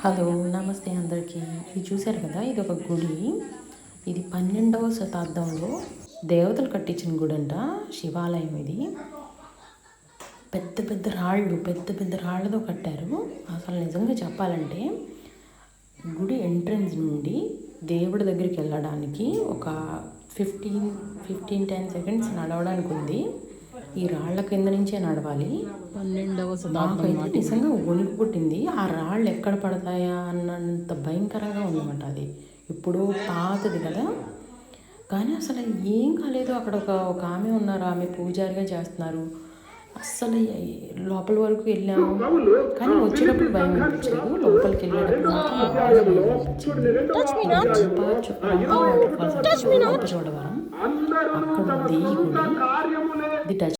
Hello నమస్తే అందరికీ. ఇది చూశారు కదా, ఇది ఒక గుడి. ఇది 12వ శతాబ్దంలో దేవతలు కట్టించిన గుడి అంట. శివాలయం ఇది. పెద్ద పెద్ద పెద్ద రాళ్ళతో కట్టారు. అసలు నిజంగా చెప్పాలంటే గుడి ఎంట్రన్స్ నుండి దేవుడి దగ్గరికి వెళ్ళడానికి ఒక 10 సెకండ్స్ నడవడానికి ఉంది. ఈ రాళ్ల కింద నుంచే నడవాలి. 12వ శతాబ్దం నాకైతే నిజంగా వణుకు పుట్టింది. ఆ రాళ్ళు ఎక్కడ పడతాయా అన్నంత భయంకరంగా ఉందన్నమాట. అది ఇప్పుడు పాతది కదా, కానీ అసలు ఏం కాలేదు. అక్కడ ఒక ఆమె ఉన్నారు, ఆమె పూజారిగా చేస్తున్నారు. అస్సలు లోపల వరకు వెళ్ళాము, కానీ వచ్చేటప్పుడు భయం అనిపించలేదు. లోపలికి వెళ్ళేటప్పుడు మాత్రం బాగా భయం అనిపించింది. వాటర్ ఫాల్స్ చూడవరం అక్కడ ఉంది ఈ గుడి. ఇది టచ్